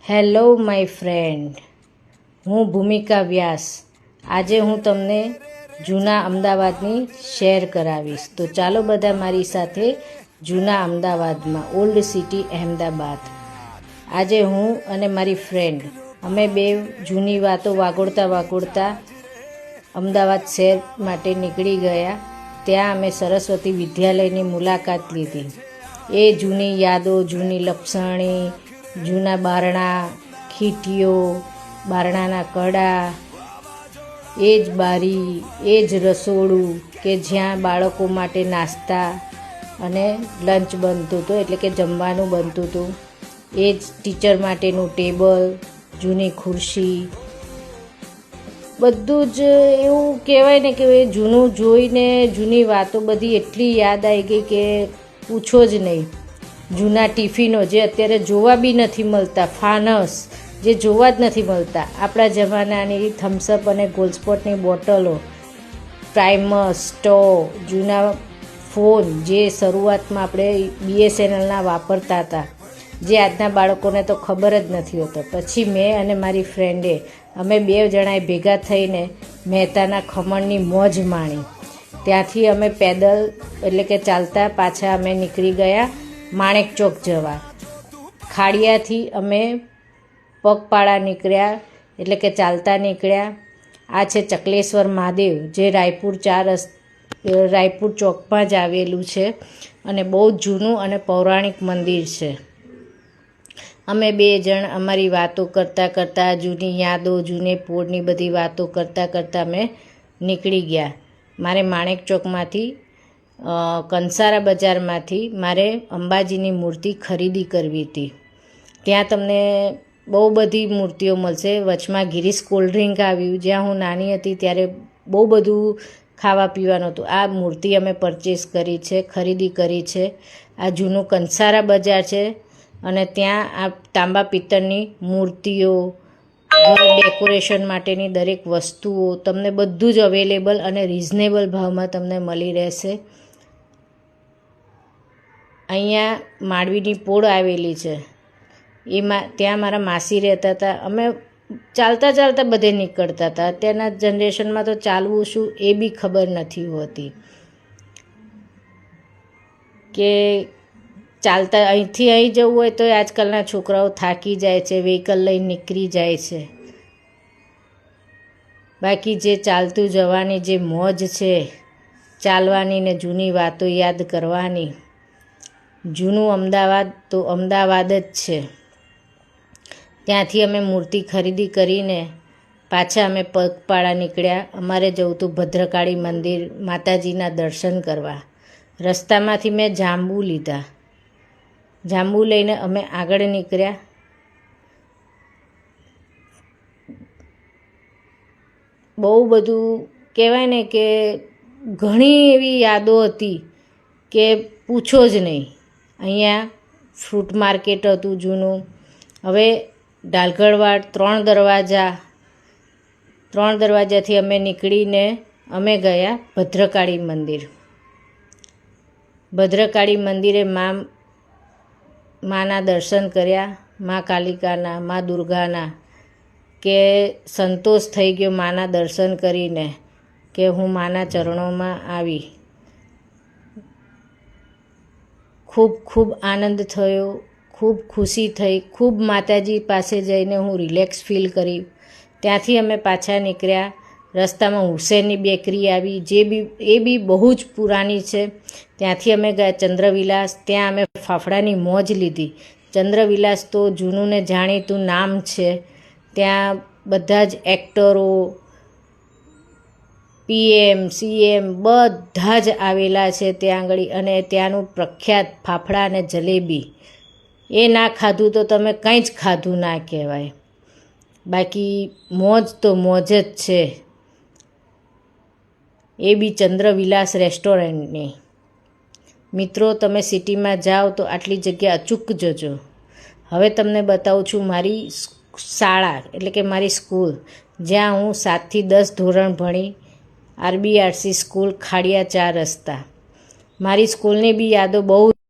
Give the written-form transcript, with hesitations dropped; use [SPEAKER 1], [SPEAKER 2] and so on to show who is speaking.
[SPEAKER 1] Hello my friend, હું ભૂમિકા વ્યાસ. આજે હું તમને જૂના અમદાવાદની શેર કરાવીશ. તો ચાલો બધા મારી સાથે જૂના અમદાવાદમાં, ઓલ્ડ સિટી અહેમદાબાદ. આજે હું અને મારી ફ્રેન્ડ અમે બે જૂની વાતો વાગોળતા અમદાવાદ શહેર માટે નીકળી ગયા. ત્યાં અમે સરસ્વતી વિદ્યાલયની મુલાકાત લીધી. એ જૂની યાદો, જૂની લપસણી, જૂના બારણા, ખીટીઓ, બારણાના કડા, એ જ બારી, એ જ રસોડું કે જ્યાં બાળકો માટે નાસ્તા અને લંચ બનતું હતું, એટલે કે જમવાનું બનતું હતું. એ જ ટીચર માટેનું ટેબલ, જૂની ખુરશી, બધું જ એવું કહેવાય ને કે જૂનું જોઈને જૂની વાતો બધી એટલી યાદ આવી ગઈ કે પૂછો જ નહીં. જૂના ટિફિનો જે અત્યારે જોવા બી નથી મળતા, ફાનસ જે જોવા જ નથી મળતા. આપણા જમાનાની થમ્સઅપ અને ગોલ્ડસ્પોટની બોટલો, પ્રાઇમસ, સ્ટોવ, જૂના ફોન જે શરૂઆતમાં આપણે BSNLના વાપરતા હતા, જે આજના બાળકોને તો ખબર જ નથી હોતો. પછી મેં અને મારી ફ્રેન્ડે અમે બે જણાએ ભેગા થઈને મહેતાના ખમણની મોજ માણી. ત્યાંથી અમે પેદલ એટલે કે ચાલતા પાછા અમે નીકળી ગયા માણેક ચોક જવા. ખાડિયાથી અમે પગપાળા નીકળ્યા, એટલે કે ચાલતા નીકળ્યા. આ છે ચકલેશ્વર મહાદેવ, જે રાયપુર ચોકમાં જ આવેલું છે અને બહુ જૂનું અને પૌરાણિક મંદિર છે. અમે બે જણ અમારી વાતો કરતાં જૂની યાદો, જૂની પોળની બધી વાતો કરતાં અમે નીકળી ગયા. મારે માણેક ચોકમાંથી કંસારા બજારમાંથી મારે અંબાજીની મૂર્તિ ખરીદી કરવી હતી. ત્યાં તમને બહુ બધી મૂર્તિઓ મળશે. વચમાં ગિરીશ કોલ્ડ ડ્રિંક આવ્યું. જ્યાં હું નાની હતી ત્યારે બહુ બધું ખાવા પીવાનું હતું. આ મૂર્તિ અમે પરચેસ કરી છે, ખરીદી કરી છે. આ જૂનું કંસારા બજાર છે અને ત્યાં આ તાંબા પિત્તળની મૂર્તિઓ, ઘર ડેકોરેશન માટેની દરેક વસ્તુઓ તમને બધું જ અવેલેબલ અને રિઝનેબલ ભાવમાં તમને મળી રહેશે. અહીંયા માંડવીની પોળ આવેલી છે. ત્યાં મારા માસી રહેતા હતા. અમે ચાલતા બધે નીકળતા હતા. અત્યારના જનરેશનમાં તો ચાલવું શું એ બી ખબર નથી હોતી, કે ચાલતા અહીંથી અહીં જવું હોય તો આજકાલના છોકરાઓ થાકી જાય છે, વ્હીકલ લઈને નીકળી જાય છે. બાકી જે ચાલતું જવાની જે મોજ છે, ચાલવાની ને જૂની વાતો યાદ કરવાની, જૂનું અમદાવાદ તો અમદાવાદ જ છે. ત્યાંથી અમે મૂર્તિ ખરીદી કરીને પાછા અમે પગપાળા નીકળ્યા. અમારે જવું હતું ભદ્રકાળી મંદિર, માતાજીના દર્શન કરવા. રસ્તામાંથી મેં જાંબુ લીધા. જાંબુ લઈને અમે આગળ નીકળ્યા. બહુ બધું કહેવાય ને કે ઘણી એવી યાદો હતી કે પૂછો જ નહીં. અહીંયા ફ્રૂટ માર્કેટ હતું જૂનું. હવે ડાલગડવાડ, ત્રણ દરવાજાથી અમે નીકળીને અમે ગયા ભદ્રકાળી મંદિર. ભદ્રકાળી મંદિરે માના દર્શન કર્યા, મા કાલિકાના, મા દુર્ગાના, કે સંતોષ થઈ ગયો માના દર્શન કરીને કે હું માના ચરણોમાં આવી. ખૂબ આનંદ થયો, ખૂબ ખુશી થઈ, ખૂબ માતાજી પાસે જઈને હું રિલેક્સ ફીલ કરી. ત્યાંથી અમે પાછા નીકળ્યા. રસ્તામાં હુસેનની બેકરી આવી, એ બી બહુ જ પુરાની છે. ત્યાંથી અમે ગયા ચંદ્રવિલાસ. ત્યાં અમે ફાફડાની મોજ લીધી. ચંદ્રવિલાસ તો જૂનું ને જાણીતું નામ છે. ત્યાં બધા જ એક્ટરો, PM, CM બધા જ આવેલા છે ત્યાં આગળ. અને ત્યાંનું પ્રખ્યાત ફાફડા અને જલેબી, એ ના ખાધું તો તમે કંઈ જ ખાધું ના કહેવાય. બાકી મોજ તો મોજ જ છે. એ બી ચંદ્રવિલાસ રેસ્ટોરન્ટની. મિત્રો, તમે સિટીમાં જાઓ તો આટલી જગ્યા અચૂક જજો. હવે તમને બતાવું છું મારી શાળા, એટલે કે મારી સ્કૂલ, જ્યાં હું 7 થી 10 ધોરણ ભણી. RBRC સ્કૂલ, ખાડિયા 4 રસ્તા. મારી સ્કૂલની બી યાદો બહુ